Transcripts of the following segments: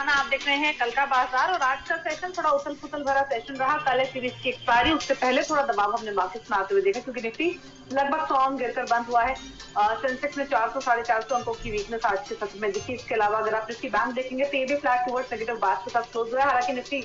रोजाना आप देख रहे हैं कल का बाजार और आज का सेशन थोड़ा उथल पुथल भरा सेशन रहा। कल है सीरीज की एक्सपायरी, उससे पहले थोड़ा दबाव हमने मार्केट में आते हुए देखा क्योंकि निफ्टी लगभग 100 अंक गिरकर बंद हुआ है। सेंसेक्स में 400 साढ़े 400 अंकों की वीकनेस आज के सत्र में दिखी। इसके अलावा अगर आप निफ्टी बैंक देखेंगे तो ये भी फ्लैट टुवर्ड्स नेगेटिव बात के साथ क्लोज हुआ है। हालांकि निफ्टी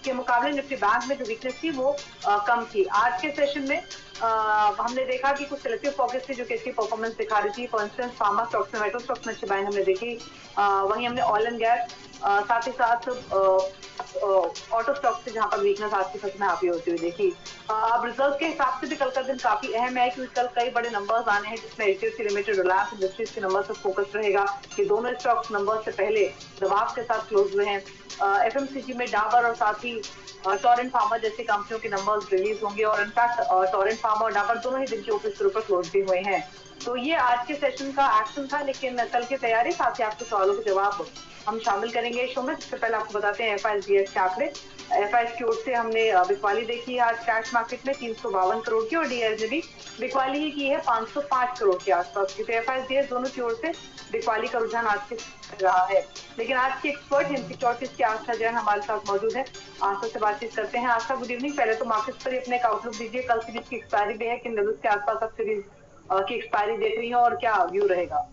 के मुकाबले निफ्टी बैंक में जो वीकनेस थी वो कम थी। आज के सेशन में हमने देखा कि कुछ सिलेक्टिव पॉकेट्स थी जो कि अच्छी परफॉर्मेंस दिखा रही थी। फॉर इंस्टेंस फार्मा स्टॉक्स में, मेटल स्टॉक्स में अच्छी बाइंग हमने देखी। वहीं हमने ऑयल एंड गैस, साथ ही साथ ऑटो स्टॉक से जहां पर वीकनेस आज के सत्र में हावी होती हुई देखी। अब रिजल्ट के हिसाब से भी कल का दिन काफी अहम है क्योंकि कल कई बड़े नंबर्स आने हैं जिसमें एचडीएफसी लिमिटेड, रिलायंस इंडस्ट्रीज के नंबर पर फोकस रहेगा। ये दोनों स्टॉक्स नंबर से पहले दबाव के साथ क्लोज हुए हैं। एफएमसीजी में डाबर और साथ ही टोरेंट फार्मा जैसी कंपनियों के नंबर्स रिलीज होंगे और इनफैक्ट टोरेंट फार्मा और डाबर दोनों ही दिन के ऊपर स्तरों पर क्लोज भी हुए हैं। तो ये आज के सेशन का एक्शन था, लेकिन कल की तैयारी साथ ही आपके सवालों के जवाब हम शामिल करेंगे शो में। सबसे पहले आपको बताते हैं एफआईएस के आंकड़े। एफआईएस की ओर से हमने बिकवाली देखी है आज कैश मार्केट में 352 करोड़ की और डीआईएस ने भी बिकवाली ही की है 505 करोड़ के आसपास की। तो एफआईएस दोनों की ओर से बिकवाली का रुझान आज के रहा है। लेकिन आज के एक्सपर्ट हिंद सिक्योरिटीज के आस्था जैन हमारे साथ मौजूद है। आस्था से बातचीत करते हैं। आस्था, गुड इवनिंग। पहले तो मार्केट पर अपने आउटलुक दीजिए। कल सीरीज की एक्सपायरी भी है, किन लेवल्स के आसपास आप सीरीज की एक्सपायरी देख रही है और क्या व्यू रहेगा?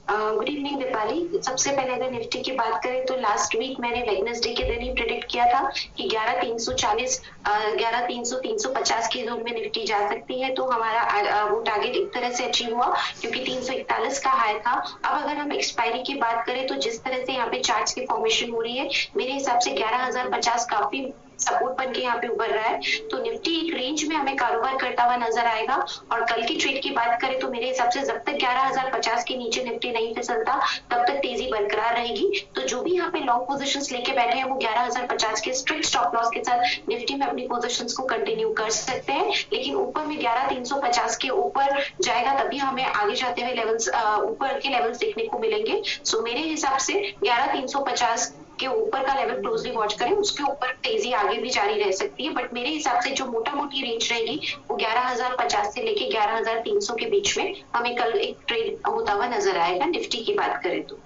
Good evening Deepali. सबसे पहले अगर निफ्टी की बात करें तो लास्ट वीक मैंने वेडनेसडे के दिन ही प्रेडिक्ट किया था कि 11340 11300 350 के जोन में निफ्टी जा सकती है। तो हमारा वो टारगेट एक तरह से अचीव हुआ क्योंकि 341 का हाई था। अब अगर हम एक्सपायरी की बात करें तो जिस तरह से यहाँ पे चार्ट्स की फॉर्मेशन हो रही है, मेरे हिसाब से 11050 काफी सपोर्ट बन के यहाँ पे उभर रहा है। तो निफ्टी एक रेंज में हमें कारोबार करता हुआ नजर आएगा। और कल की ट्रेड की बात करें तो मेरे हिसाब से जब तक 11050 के नीचे निफ्टी नहीं फिसलता तब तक तेजी बरकरार रहेगी। तो जो भी यहाँ पे लॉन्ग पोजीशंस लेके बैठे हैं वो 11050 के स्ट्रिक्ट स्टॉप लॉस के साथ निफ्टी में अपनी पोजीशंस को कंटिन्यू कर सकते हैं। लेकिन ऊपर में 11350 के ऊपर जाएगा तभी हमें आगे जाते हुए लेवल्स ऊपर के लेवल्स देखने को मिलेंगे। सो मेरे हिसाब से 11350 के ऊपर का लेवल क्लोजली वॉच करें, उसके ऊपर तेजी आगे भी जारी रह सकती है। बट मेरे हिसाब से जो मोटा मोटी रेंज रहेगी वो 11050 से लेके 11300 के बीच में हमें कल एक ट्रेड होता हुआ नजर आएगा निफ्टी की बात करें तो।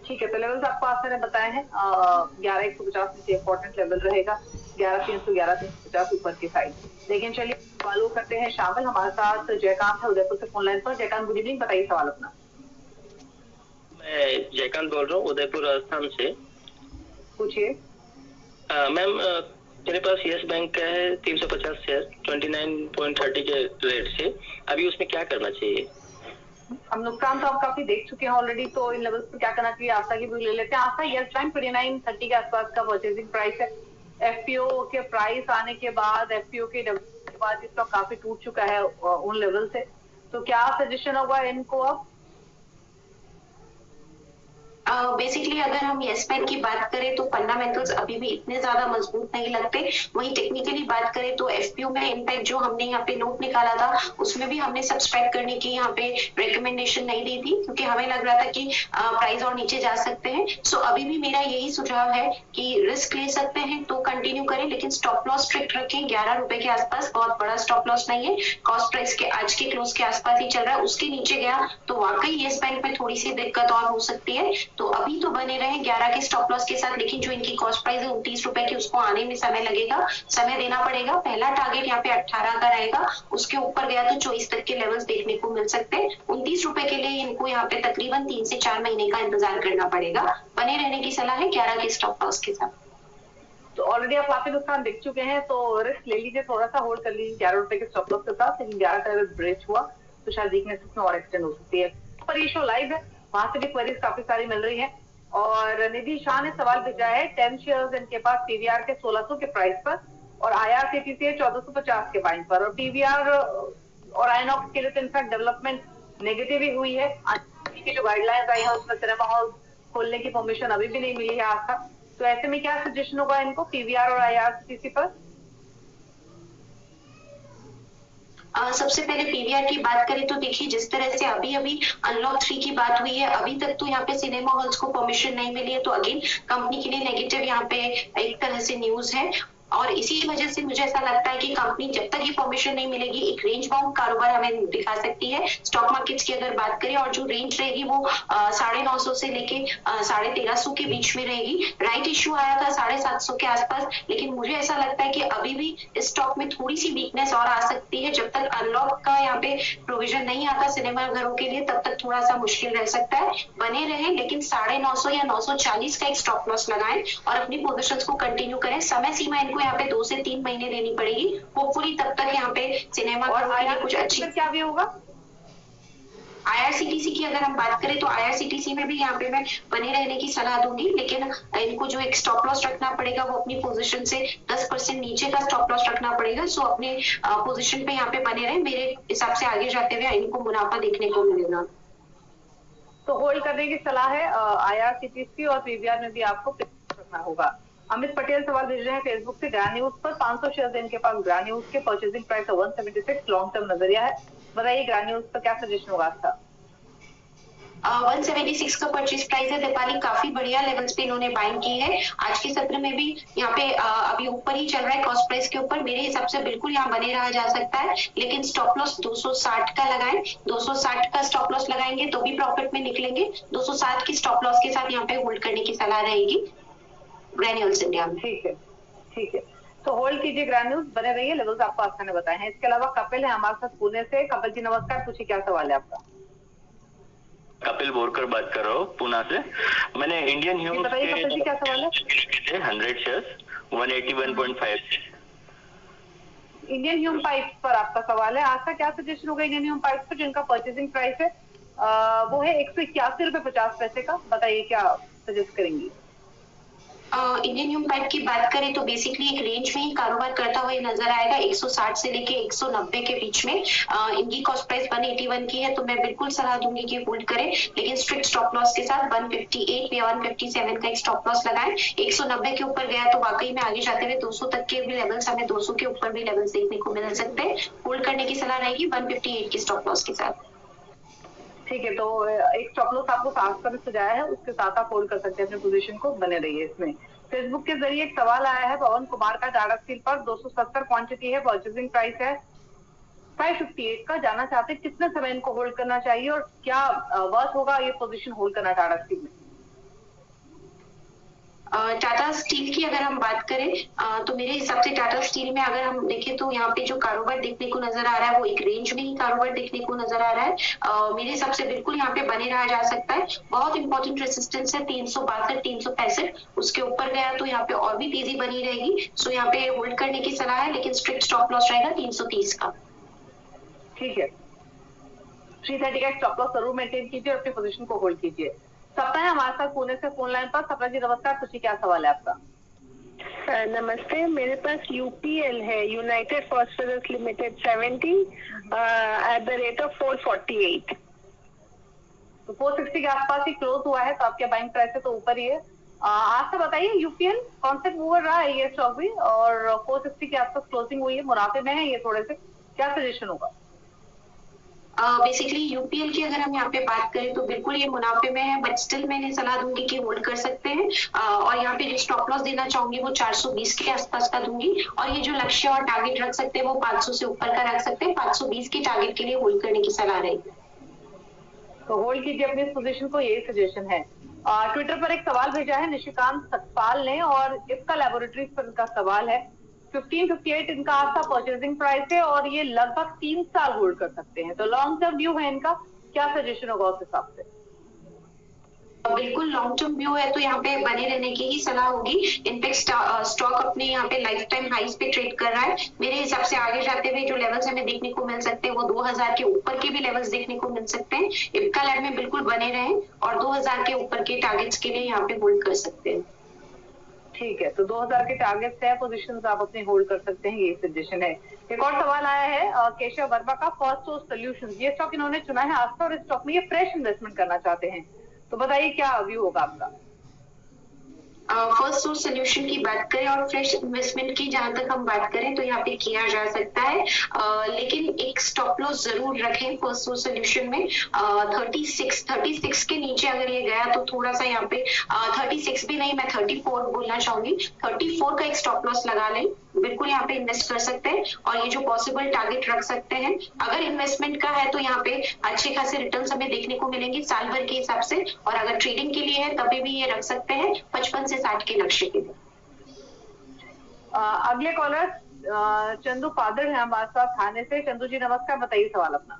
ठीक है, तो लेवल्स आपको आस्था ने बताए हैं। 11150 नीचे इंपॉर्टेंट लेवल रहेगा, 11300 11350 ऊपर की साइड। लेकिन चलिए फॉलो करते हैं शामिल। हमारे साथ जयकांत है उदयपुर से फोन लाइन पर। जयकांत, गुड इवनिंग, बताइए सवाल अपना। मैं जयकांत बोल रहा हूँ उदयपुर राजस्थान से। पूछिए। मैम, मेरे पास यस बैंक का है 350 शेयर 29.30 के रेट से। अभी उसमें क्या करना चाहिए? हम नुकसान तो आप काफी देख चुके हैं ऑलरेडी, तो इन लेवल्स पर क्या करना चाहिए आस्था की भी ले लेते हैं। आस्था, यस बैंक 2930 के आसपास का परचेजिंग प्राइस है। एफपीओ के प्राइस आने के बाद, एफपीओ के बाद इसका काफी टूट चुका है उन लेवल से। तो क्या सजेशन होगा इनको अब? बेसिकली अगर हम येस बैंक की बात करें तो फंडामेंटल्स अभी भी इतने ज्यादा मजबूत नहीं लगते। वहीं टेक्निकली बात करें तो एफपीओ में इनफैक्ट जो हमने यहाँ पे नोट निकाला था उसमें भी हमने सब्सक्राइब करने की यहाँ पे रिकमेंडेशन नहीं दी थी क्योंकि हमें लग रहा था कि प्राइस और नीचे जा सकते हैं। सो अभी भी मेरा यही सुझाव है कि रिस्क ले सकते हैं तो कंटिन्यू करें, लेकिन स्टॉप लॉस स्ट्रिक्ट रखें। 11 रुपए के आसपास बहुत बड़ा स्टॉप लॉस नहीं है, कॉस्ट प्राइस के आज के क्लोज के आसपास ही चल रहा है। उसके नीचे गया तो वाकई येस बैंक में थोड़ी सी दिक्कत और हो सकती है। तो अभी तो बने रहे 11 के स्टॉप लॉस के साथ, लेकिन जो इनकी कॉस्ट प्राइस है 29 रुपए की, उसको आने में समय लगेगा, समय देना पड़ेगा। पहला टारगेट यहाँ पे 18 का रहेगा, उसके ऊपर गया तो 24 तक के लेवल्स देखने को मिल सकते हैं। 29 रुपए के लिए इनको यहाँ पे तकरीबन 3 से 4 महीने का इंतजार करना पड़ेगा। बने रहने की सलाह है 11 के स्टॉप लॉस के साथ। तो ऑलरेडी आप काफी नुकसान देख चुके हैं तो रिस्क ले लीजिए, थोड़ा सा होल्ड कर लीजिए 11 रुपए के स्टॉप लॉस के साथ। लेकिन 11 का लेवल ब्रेच हुआ तो शायद वीकनेस में और एक्सटेंड हो सकती है। पर ये शो लाइव है, वहां से भी क्वेरीज काफी सारी मिल रही है। और निधि शाह ने सवाल भेजा है 10 शेयर्स इनके पास पीवीआर के 1600 के प्राइस पर और आईआरसीटीसी है 1450 के बाइंग पर। और पीवीआर और आइनॉक्स के लिए तो इनफैक्ट डेवलपमेंट नेगेटिव ही हुई है। की जो गाइडलाइंस आई है उसमें सिनेमा हॉल खोलने की परमिशन अभी भी नहीं मिली है आज तक। तो ऐसे में क्या सजेशन होगा इनको पीवीआर और आईआरसीटीसी पर? सबसे पहले पीवीआर की बात करें तो देखिए जिस तरह से अभी अभी अनलॉक 3 की बात हुई है, अभी तक तो यहाँ पे सिनेमा हॉल्स को परमिशन नहीं मिली है, तो अगेन कंपनी के लिए नेगेटिव यहाँ पे एक तरह से न्यूज है। और इसी वजह से मुझे ऐसा लगता है कि कंपनी जब तक ये परमिशन नहीं मिलेगी एक रेंज बाउंड कारोबार हमें दिखा सकती है। स्टॉक मार्केट्स की अगर बात करें और जो रेंज रहेगी वो 950 से लेके 1350 के बीच में रहेगी। राइट इश्यू आया था 750 के आसपास, लेकिन मुझे ऐसा लगता है कि अभी भी स्टॉक में थोड़ी सी वीकनेस और आ सकती है। जब तक अनलॉक का यहाँ पे प्रोविजन नहीं आता सिनेमा घरों के लिए तब तक थोड़ा सा मुश्किल रह सकता है। बने रहे लेकिन 950 या 940 का एक स्टॉप लॉस लगाएं और अपनी पोजीशंस को कंटिन्यू करें। समय सीमा इनको यहाँ पे 2 से 3 महीने देनी पड़ेगी। होपफुली तब तक यहाँ पे सिनेमा घरों के लिए कुछ अच्छी क्या भी होगा। IRCTC की अगर हम बात करें तो IRCTC में भी यहाँ पे मैं बने रहने की सलाह दूंगी, लेकिन इनको जो एक स्टॉप लॉस रखना पड़ेगा वो अपनी पोजीशन से 10% नीचे का स्टॉप लॉस रखना पड़ेगा। सो अपने पोजीशन पे यहाँ पे बने रहे, मेरे हिसाब से आगे जाते हुए इनको मुनाफा देखने को मिलेगा। तो होल्ड करने की सलाह है IRCTC और PVR में भी आपको रखना होगा। अमित पटेल सवाल भेज रहे हैं फेसबुक से। ग्रांड न्यूज पर 500 शेयर इनके पास ग्रांड न्यूज के परचेजिंग प्राइस 176 लॉन्ग टर्म नजरिया है। बताइए ग्रांड न्यूज पर क्या सजेशन होगा आपका। 176 का परचेज प्राइस है दीपाली, काफी बढ़िया लेवल्स पे इन्होंने बाइंग की है। आज के सत्र में भी यहाँ पे अभी ऊपर ही चल रहा है कॉस्ट प्राइस के ऊपर। मेरे हिसाब से बिल्कुल यहाँ बने रहा जा सकता है, लेकिन स्टॉप लॉस 260 का लगाएं। 260 का स्टॉप लॉस लगाएंगे तो भी प्रॉफिट में निकलेंगे। 260 की स्टॉप लॉस के साथ यहाँ पे होल्ड करने की सलाह रहेगी ग्रैन्यूल्स इंडिया में। ठीक है, ठीक है, तो होल्ड कीजिए ग्रैन्यूल्स, बने रहिए। लेवल्स आपको आस्था ने बताए हैं। इसके अलावा कपिल है हमारे साथ पुणे से। कपिल जी नमस्कार, पूछिए क्या सवाल है आपका। कपिल बोरकर बात कर रहा हूँ पुणे से। मैंने इंडियन ह्यूम्स बताइए कपिल जी क्या सवाल है। 100 शेयर्स 181.5 इंडियन ह्यूम पाइप्स पर आपका सवाल है। आज का क्या सजेशन होगा इंडियन ह्यूम पाइप्स पर, जिनका परचेजिंग प्राइस है वो है 181.50 का। बताइए क्या सजेस्ट करेंगी। इंडियन ह्यूम पाइप की बात करें तो बेसिकली एक रेंज में ही कारोबार करता हुआ नजर आएगा। 160 से लेके 190 के बीच में। इनकी कॉस्ट प्राइस 181 की है, तो मैं बिल्कुल सलाह दूंगी कि होल्ड करें, लेकिन स्ट्रिक्ट स्टॉप लॉस के साथ 158 या 157 का एक स्टॉप लॉस लगाएं। 190 के ऊपर गया तो वाकई में आगे जाते हुए 200 तक के भी लेवल्स, हमें 200 के ऊपर भी लेवल्स देखने को मिल सकते हैं। होल्ड करने की सलाह रहेगी 158 के स्टॉप लॉस के साथ। ठीक है, तो एक स्टॉप लॉस आपको 700 में सजाया है, उसके साथ आप होल्ड कर सकते हैं अपने पोजीशन को। बने रहिए इसमें। फेसबुक के जरिए एक सवाल आया है पवन कुमार का। टाटा स्टील पर 270 क्वांटिटी है, परचेजिंग प्राइस है 558 का। जाना चाहते हैं कितने समय इनको होल्ड करना चाहिए और क्या वर्थ होगा ये पोजीशन होल्ड करना टाटा स्टील में। टाटा स्टील की अगर हम बात करें तो मेरे हिसाब से टाटा स्टील में अगर हम देखें तो यहाँ पे जो कारोबार देखने को नजर आ रहा है वो एक रेंज में ही कारोबार देखने को नजर आ रहा है। मेरे हिसाब से बिल्कुल यहाँ पे बने रहा जा सकता है। बहुत इंपॉर्टेंट रेसिस्टेंस है 362 365, उसके ऊपर गया तो यहाँ पे और भी तेजी बनी रहेगी। सो यहाँ पे होल्ड करने की सलाह है, लेकिन स्ट्रिक्ट स्टॉप लॉस रहेगा 330 का। ठीक है, 330 का स्टॉप लॉस जरूर मेंटेन कीजिए और अपनी पोजीशन को होल्ड कीजिए। सपना है हमारे साथ पुणे से फोन लाइन पर। सपना जी नमस्कार, पूछिए क्या सवाल है आपका। नमस्ते, मेरे पास UPL है, United phosphorus limited 70 at the rate of 448। तो 460 के आसपास ही क्लोज हुआ है, तो आपके बाइंग प्राइस है तो ऊपर ही है। आज से बताइए UPL कौन से मूवर रहा है ये स्टॉक भी, और 460 के आसपास क्लोजिंग हुई है, मुनाफे में है ये थोड़े से, क्या सजेशन होगा। बेसिकली UPL की अगर हम यहाँ पे बात करें तो बिल्कुल ये मुनाफे में है, बट स्टिल मैंने सलाह दूंगी कि होल्ड कर सकते हैं। और यहाँ पे जो स्टॉप लॉस देना चाहूंगी वो 420 के आसपास का दूंगी, और ये जो लक्ष्य और टारगेट रख सकते हैं वो 500 से ऊपर का रख सकते हैं। 520 के टारगेट के लिए होल्ड करने की सलाह रहेगी। तो होल्ड कीजिए अपनी इस पोजीशन को, यही सजेशन है। ट्विटर पर एक सवाल भेजा है निशिकांत सतपाल ने, और इसका लैबोरेटरीज पर इनका सवाल है। 1558 इनका आज का परचेजिंग प्राइस है और ये लगभग 3 साल होल्ड कर सकते हैं, तो लॉन्ग टर्म व्यू है इनका, क्या सजेशन होगा उस हिसाब से। बिल्कुल लॉन्ग टर्म व्यू है तो यहाँ पे बने रहने की ही सलाह होगी। इनफैक्ट स्टॉक अपने यहाँ पे लाइफ टाइम हाइस पे ट्रेड कर रहा है। मेरे हिसाब से आगे जाते हुए जो लेवल्स हमें देखने को मिल सकते हैं वो 2000 के ऊपर के भी लेवल्स देखने को मिल सकते हैं। इप्का लैब में बिल्कुल बने रहें और 2000 के ऊपर के टारगेट्स के लिए यहाँ पे होल्ड कर सकते हैं। ठीक है, तो 2000 के टारगेट्स है, पोजीशंस आप अपने होल्ड कर सकते हैं, ये सजेशन है। एक और सवाल आया है केशव वर्मा का, फर्स्ट सोर्स सॉल्यूशंस, ये स्टॉक इन्होंने चुना है आज का और इस स्टॉक में ये फ्रेश इन्वेस्टमेंट करना चाहते हैं, तो बताइए क्या व्यू होगा आपका। फर्स्ट सोर्स सोल्यूशन की बात करें और फ्रेश इन्वेस्टमेंट की जहां तक हम बात करें तो यहाँ पे किया जा सकता है, लेकिन एक स्टॉप लॉस जरूर रखें फर्स्ट सोर्स सोल्यूशन में। 36 के नीचे अगर ये गया तो थोड़ा सा यहाँ पे 36 भी नहीं, मैं 34 बोलना चाहूंगी, 34 का एक स्टॉप लॉस लगा लें, बिल्कुल यहाँ पे इन्वेस्ट कर सकते हैं और ये जो पॉसिबल टारगेट रख सकते हैं। अगर इन्वेस्टमेंट का है तो यहाँ पे अच्छे खासे रिटर्न्स हमें देखने को मिलेंगे साल भर के हिसाब से, और अगर ट्रेडिंग के लिए है तभी भी ये रख सकते हैं 55 से 60 के लक्ष्य के लिए। अगले कॉलर चंदू पादड़ है हमारे साथ थाने से। चंदू जी नमस्कार, बताइए सवाल अपना।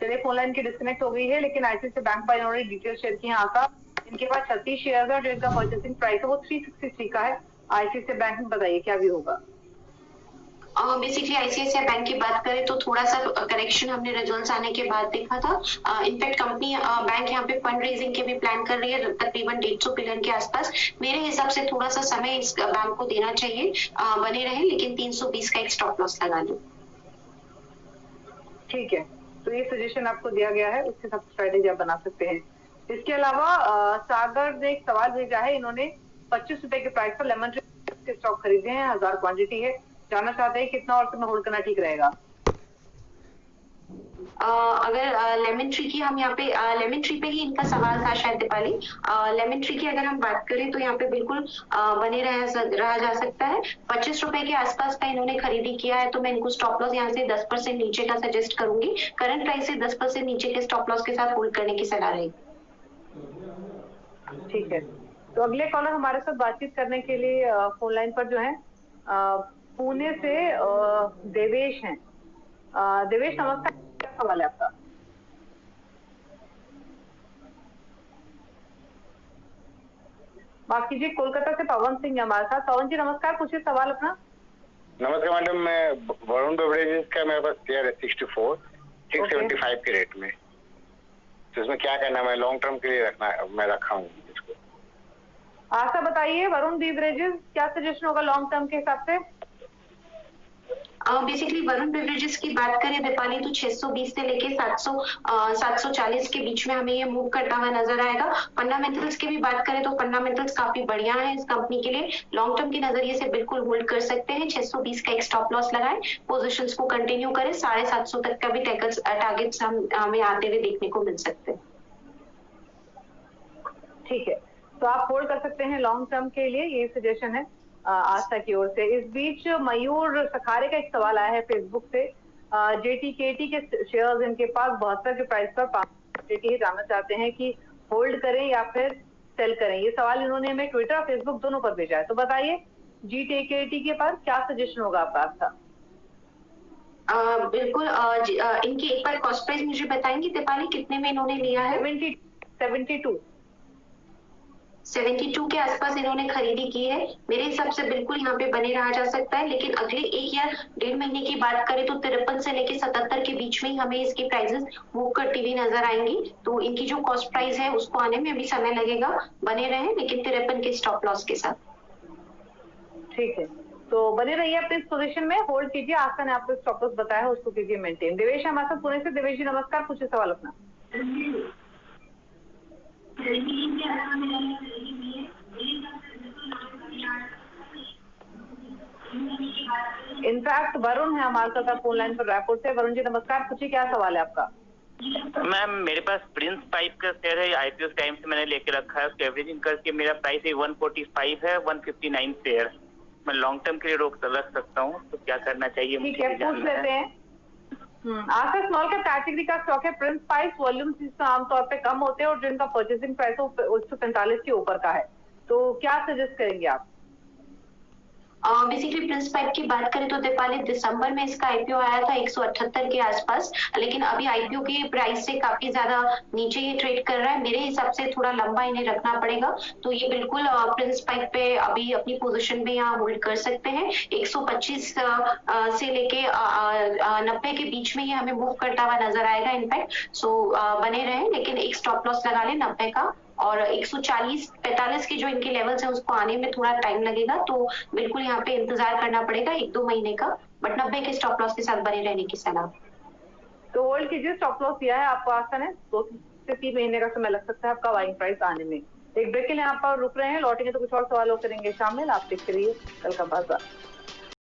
चलिए फोन लाइन की डिस्कनेक्ट हो गई है, लेकिन आईसीआईसीआई बैंक पर इन्होंने डिटेल शेयर की है। आका इनके पास 36 शेयर है, जिनका परचेसिंग प्राइस है वो 363 का है। आईसीआईसीआई बैंक में बताइए क्या भी होगा। बेसिकली आईसीआईसीआई बैंक की बात करें तो थोड़ा सा करेक्शन हमने रिजल्ट्स आने के बाद देखा था। इनफैक्ट कंपनी बैंक यहाँ पे फंड रेजिंग के भी प्लान कर रही है तकरीबन 150 बिलियन के आसपास। मेरे हिसाब से थोड़ा सा समय इस बैंक को देना चाहिए, बने रहे, लेकिन 320 का एक स्टॉप लॉस लगा लो। ठीक है, तो ये सजेशन आपको दिया गया है, उसके साथ स्ट्रेटेजी आप बना सकते हैं। इसके अलावा सागर ने एक सवाल भेजा है, इन्होंने 25 रुपए के प्राइस पर लेमन ट्री के स्टॉक खरीदे हैं, 1000 क्वांटिटी है, जानना चाहते हैं कितना और समय होल्ड करना ठीक रहेगा। अगर लेमन ट्री की हम यहाँ पे लेमन ट्री पे ही इनका सवाल था शायद दीपाली। लेमन ट्री की अगर हम बात करें तो यहाँ पे बिल्कुल बने रहा जा सकता है। 25 रुपए के आसपास का इन्होंने खरीदी किया है, तो मैं इनको स्टॉप लॉस यहाँ से 10% नीचे का सजेस्ट करूंगी। करंट प्राइस से 10% नीचे के स्टॉप लॉस के साथ होल्ड करने की सलाह रहेगी। ठीक है, तो अगले कॉलर हमारे साथ बातचीत करने के लिए फोन लाइन पर जो है पुणे से देवेश हैं। देवेश नमस्कार, क्या सवाल है आपका? माफ कीजिए, कोलकाता से पवन सिंह हमारे साथ। पवन जी नमस्कार, पूछिए सवाल अपना। नमस्कार मैडम, मैं वरुण बेवरेजेस का मेरे पास शेयर है 675 के रेट में, तो इसमें क्या करना है? मैं लॉन्ग टर्म के लिए मैं रखा हूँ इसको। आशा बताइए, वरुण बेवरेजेस क्या सजेशन होगा लॉन्ग टर्म के हिसाब से? बेसिकली वरुण बेवरेजेस की बात करें दीपाली तो 620 से लेके 740 के बीच में हमें ये मूव करता हुआ नजर आएगा। फंडामेंटल्स की भी बात करें तो फंडामेंटल्स काफी बढ़िया है इस कंपनी के लिए, लॉन्ग टर्म के नजरिए से बिल्कुल होल्ड कर सकते हैं। 620 का एक स्टॉप लॉस लगाएं, पोजीशंस को कंटिन्यू करें, 750 तक का भी टारगेट्स हमें आते हुए देखने को मिल सकते हैं। ठीक है, तो आप होल्ड कर सकते हैं लॉन्ग टर्म के लिए, ये सजेशन है आस्था की ओर से। इस बीच मयूर सखारे का एक सवाल आया है फेसबुक से। जेटीकेटी के शेयर्स इनके पास 72 के प्राइस पर 5 जानना चाहते हैं कि होल्ड करें या फिर सेल करें। ये सवाल इन्होंने हमें ट्विटर और फेसबुक दोनों पर भेजा है, तो बताइए जेटीकेटी के पास क्या सजेशन होगा आपका? बिल्कुल, इनकी एक बार कॉस्ट प्राइस मुझे बताएंगे दीपाली, कितने में इन्होंने लिया है? 72 के आसपास इन्होंने खरीदी की है। मेरे हिसाब से बिल्कुल यहाँ पे बने रहा जा सकता है, लेकिन अगले 1 या 1.5 महीने की बात करें तो 53 से लेके 77 के बीच में ही हमें इसकी प्राइसेस मूव करती हुई नजर आएंगी। तो इनकी जो कॉस्ट प्राइस है उसको आने में भी समय लगेगा, बने रहे, लेकिन 53 के स्टॉप लॉस के साथ। ठीक है, तो बने रहिए अपने इस पोजीशन में, होल्ड कीजिए। आस्था ने आपको स्टॉप लॉस बताया है, उसको कीजिए मेंटेन। देवेश हमारे साथ पुणे से। देवेश जी नमस्कार, पूछिए सवाल अपना। इनफैक्ट वरुण है हमारे साथ फोन लाइन पर रायपुर से। वरुण जी नमस्कार, पूछिए क्या सवाल है आपका? मैम मेरे पास प्रिंस पाइप का शेयर है, आईपीओ टाइम से मैंने लेके रखा है, उसको एवरेजिंग करके मेरा प्राइस है 145 है, 159 शेयर। मैं लॉन्ग टर्म के लिए रख सकता हूँ, तो क्या करना चाहिए? ठीक है, पूछ लेते हैं। आशा स्मॉल कैप कैटेगरी का स्टॉक है। प्रिंस पाइप वॉल्यूम आमतौर पे कम होते हैं और जिनका परचेसिंग प्राइस 145 के ऊपर का है, तो क्या सजेस्ट करेंगे आप? बेसिकली प्रिंस पाइप की बात करें तो दीपाली दिसंबर में इसका आईपीओ आया था 178 के आसपास, लेकिन अभी आईपीओ की प्राइस से काफी ज्यादा नीचे ये ट्रेड कर रहा है। मेरे हिसाब से थोड़ा लंबा इन्हें रखना पड़ेगा, तो ये बिल्कुल प्रिंस पाइप पे अभी अपनी पोजीशन में यहाँ होल्ड कर सकते हैं। 125 से लेके 90 के बीच में ये हमें मूव करता हुआ नजर आएगा इनफैक्ट, सो बने रहे, लेकिन एक स्टॉप लॉस लगा ले 90 का, और 140-45 के जो इनके लेवल्स हैं उसको आने में थोड़ा टाइम लगेगा, तो बिल्कुल यहाँ पे इंतजार करना पड़ेगा 1-2 महीने का, बट 90 के स्टॉप लॉस के साथ बने रहने की सलाह। होल्ड कीजिए, स्टॉप लॉस दिया है आपको आसन है, 2 से 3 महीने का समय लग सकता है आपका बाइंग प्राइस आने में। एक ब्रेक के लिए यहाँ पर रुक रहे हैं, लौटेंगे तो कुछ और सवालों करेंगे शामिल। आप देखते रहिए कल का बाजार।